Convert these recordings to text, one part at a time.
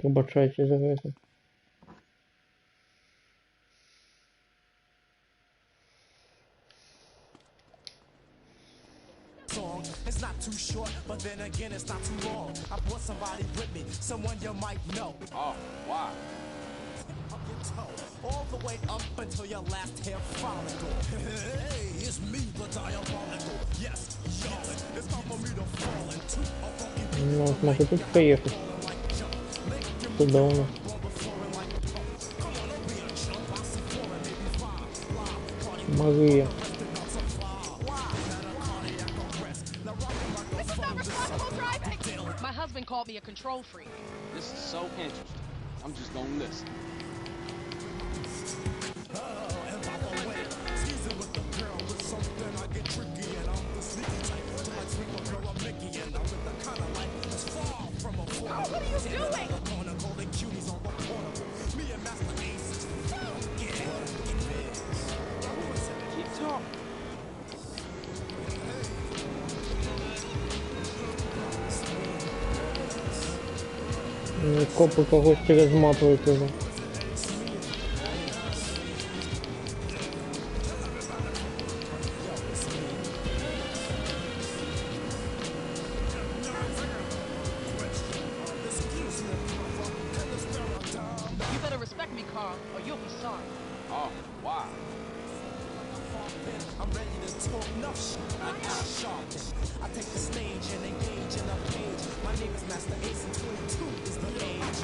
Вибачайте за це. It's not too short, but then again, it's not too long. I brought somebody with me, someone you might know. Oh, wow. Up your toe, all the way up until your last hair follicle. Hey, it's me, the diabolical. Yes, y'all, it's time for me to fall into a funky beat. Ну, вот могу тут поехать. Туда у нас. Могу я. My husband called me a control freak. This is so interesting. I'm just gonna listen. Oh, what are you doing? Keep talking. Копы когось разматывают уже. You better respect me, Carl, or you'll be sorry. Oh, wow. I'm ready to talk enough shit. I'm sharp. I take the stage and engage in a page. My name is Master Ace and 22 is the age.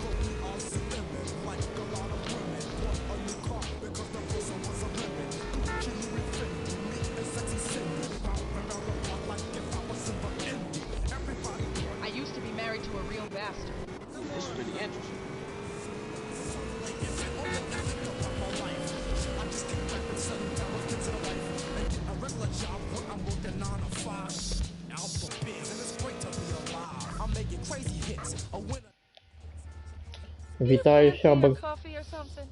I'm slimming like a lot of women. Want a new car because the first one was a lemon. Gucci Louis Fendi, me and sexy Cindy. Pound around the block like if I was super indie. Everybody. I used to be married to a real bastard. This is pretty interesting. Витаю, Сябок. Coffee or something?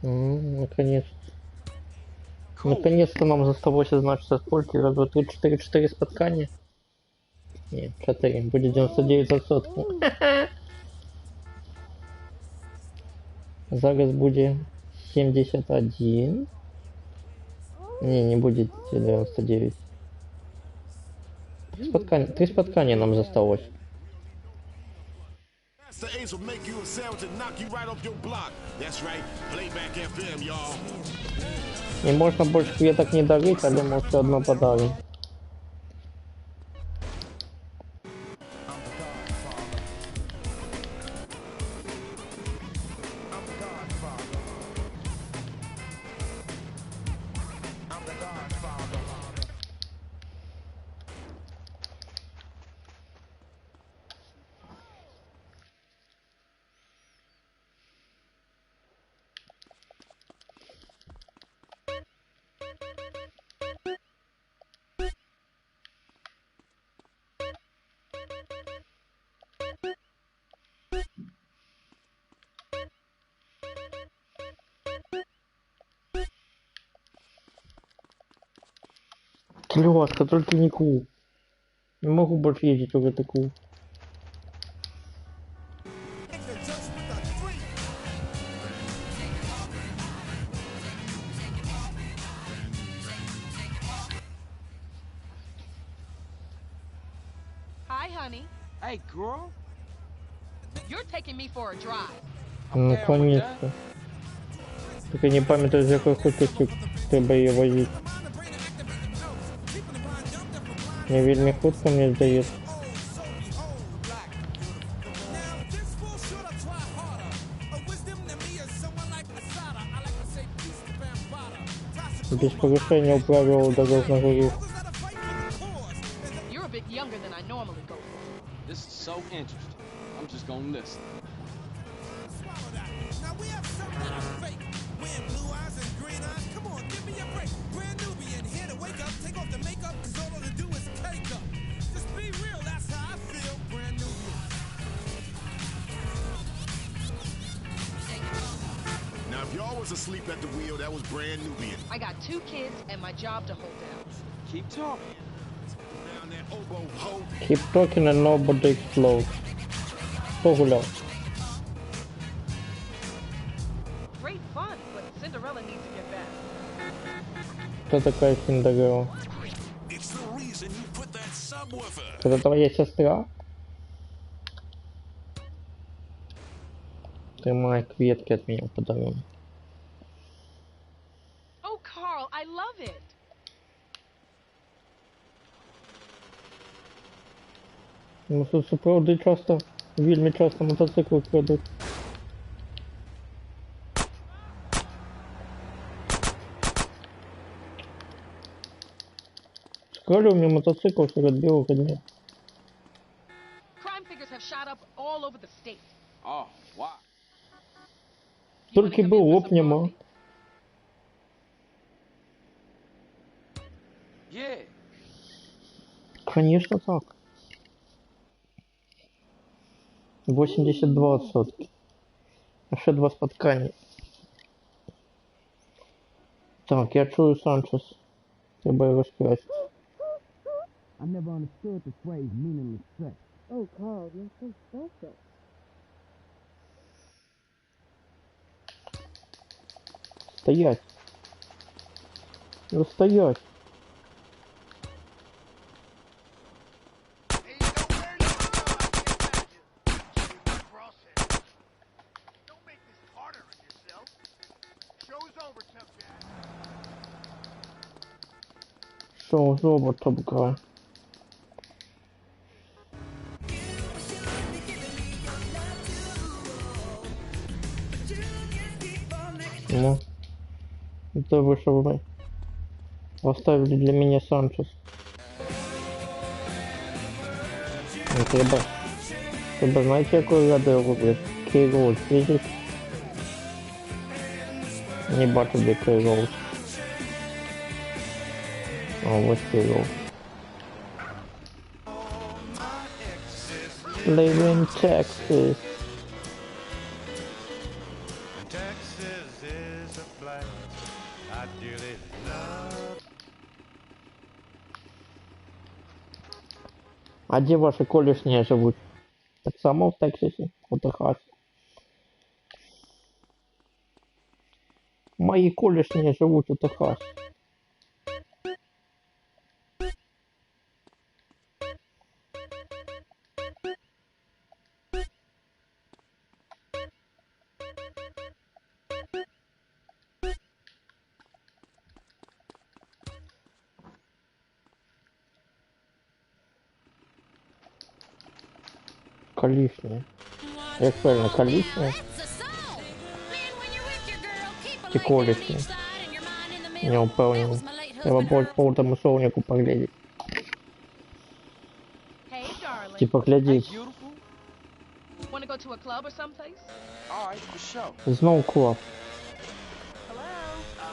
Наконец-то. Наконец-то нам засталось, значит, сколько? Раз, два, три, четыре споткания. Нет, 4. Будет 99%. Зараз будет 71. Не будет 99. Три споткания нам засталось. Ace will make you a sandwich and knock you right off your block. That's right, Playback FM, y'all. И можно больше кветок не дарить, але мы все одно подарим. Клёватка, только не ку. Не могу больше ездить в эту ку. Hi, honey. Hey, girl. You're taking me for a drive. Наконец-то. Только не памятаю, за какой хуточек треба її возити. Не вельми хутко, мне здається. Без повышения у правил дорожного руху. You're a bit younger than I normally go for. This is so interesting. I'm just gonna listen. Now we have something that are fake. Wearing blue eyes and green eyes. Come on, give me a break. Brand Nubian here to wake up. Take off the makeup, cause all to do is cake up. Just be real, that's how I feel. Brand Nubian. Now, if y'all was asleep at the wheel, that was Brand Nubian. I got 2 kids and my job to hold down. Keep talking. Down that oboe hoe. Keep talking and nobody explodes. Кто гулял? Кто такая Синдерелла? It's the reason you put that subwoofer. Это твоя сестра? Ты мои кветки от меня подарил. Oh, Carl, I love it. Ну, тут супруги часто, вельми часто мотоцикл крадут. Скрали у меня мотоцикл среди белого дня. Crime figures have shot up all over the state. Oh, wow. You wanna Только come был in for some лопнемо. coffee? Yeah. Конечно так. 82%. А ще 2 споткання. Так, я чую Санчес. Треба його спрятати. I never understood the phrase meaningless sex. Oh, Carl, you're so special. Стоять. Ну стоять. Шоу зоба тобка. Ну. Это вышел вы. Оставили для меня Санчес. Ну, треба знаете, якою радою роблять? Кейрол, видишь? Не бачу, де Кейрол. О, ось Кейрол. Live in Texas. Texas is a place I dearly love. А де ваші колишні живуть? Так само в Тексасі, у Техасі. Мої колишні живуть у Техасі. Колишні. Як правильно, колишні? Ті колишні. Не впевнений. Треба по тому совнику поглядеть. Hey, darling. Типа Hey, глядіть. beautiful. Want to go to a club or someplace? All right, for sure. Знов клаб.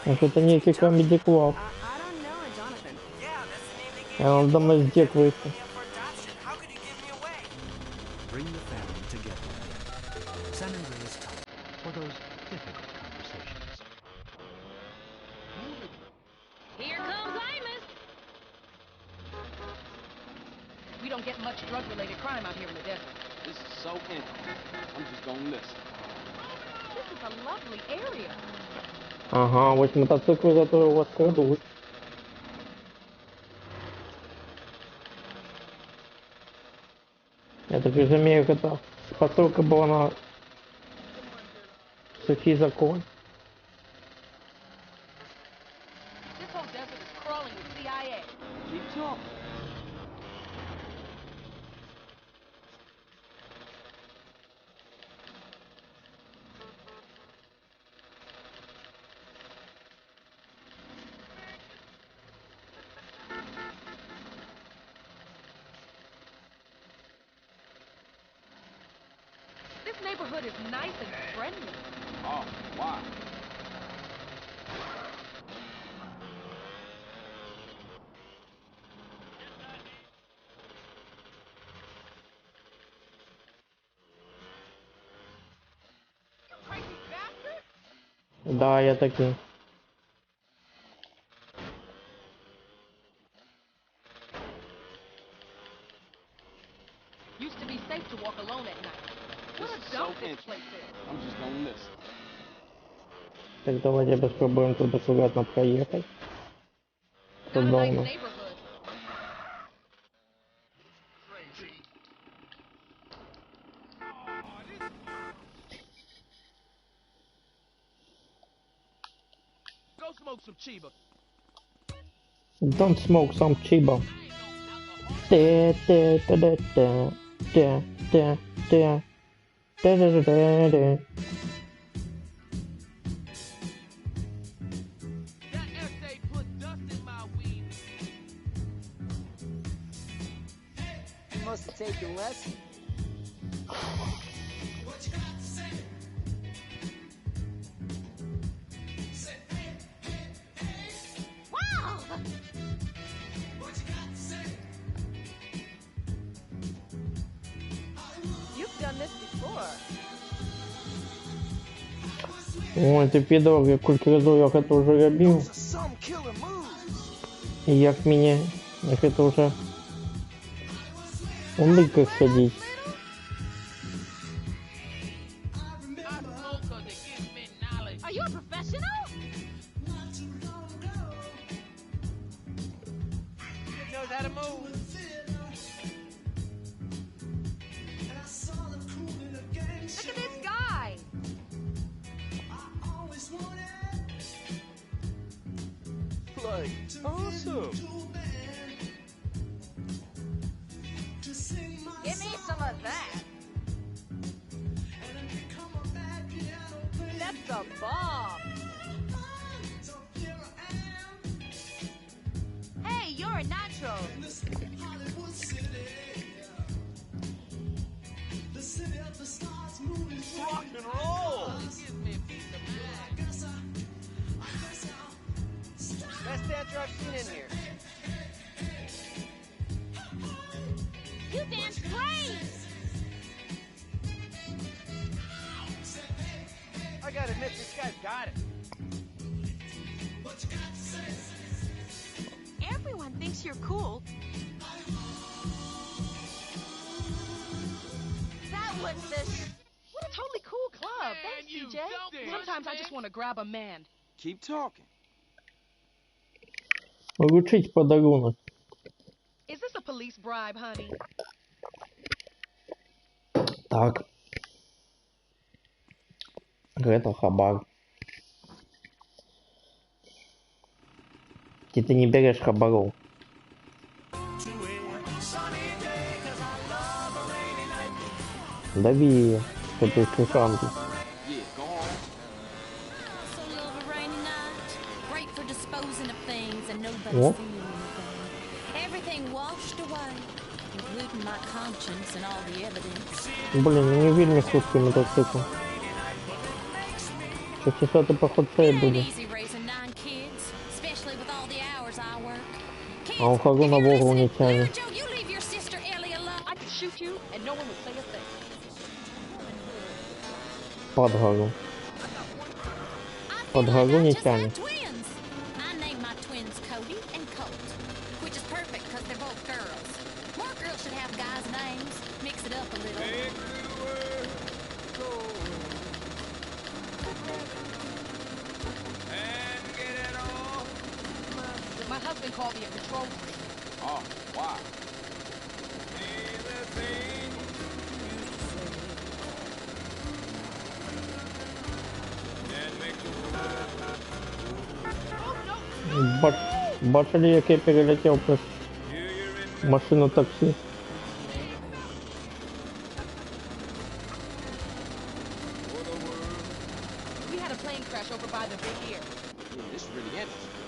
Hello? Це некий комедий клаб. I don't know a Jonathan. Я вам дома здекваюся. Bring the family together. San Andreas Top for those difficult conversations. Here comes Imus. We don't get much drug-related crime out here in the desert. This is so interesting. I'm just gonna listen. This is a lovely area. Ага, ось мотоцикл зато у вас крадуть. Я так разумею, это посылка была на сухий закон. This whole desert is crawling with CIA. Keep talking. This neighborhood is nice and friendly. Oh, wow. Crazy bastard! Да, я такий. Used to be safe to walk alone at night. What This a is so dump this interesting. place is. I'm just gonna listen. Так давайте попробуем тут аккуратно проехать. просто Not a nice давно. neighborhood. Go smoke some Chiba. Don't smoke some Chiba. Da, da, da, da, da, da, da, da, da, da, da, da. That essay put dust in my weed. You must have taken lessons. Wow! You've done this before. Ой, ти підор, я кілька разів я це вже робив. Some killer moves. І як мені, як це вже у ликах сидіть. I smoke 'cause it gives me knowledge. Are you a professional? Kid knows how to move. Look at this guy. Like, awesome. Give me some of that. That's a bomb. Hey, you're a natural. Rock and roll. Gives me a piece of mind. Best dancer I've seen in here. You dance great. I gotta admit, this guy's got it. Everyone thinks you're cool. That was the... What a totally cool club. Thanks, you CJ. don't Sometimes I man. just want to grab a man. Keep talking. Вручить подарунок. Is this a police bribe, honey? Так. Это хабар. Ты не берешь хабаров. Дави ее, что ты шишанки. Yeah, go on. So love a rainy night, great for disposing of things and nobody What? feeling anything. Everything washed away, including my conscience and all the evidence. Блин, не вельми худкий мотоцикл. Сейчас это поход It цей ain't будет. easy raising 9 kids, especially with all the hours I work. Kids, А он хагу на if you're Богу не listening, тянет. Joe, you leave your sister Ellie alone. I could shoot you and no one would say a thing. Под гору. I Под feel гору like I не just тянет. had twins. I named my twins Cody and Colt, which is perfect because they're both girls. More girls should have guys' names. Mix it up a little. My husband called me a control freak. Oh, why? Бачили, як я перелетів przez машину таксі. We had a plane crash over by the big ear. Yeah, this is really interesting.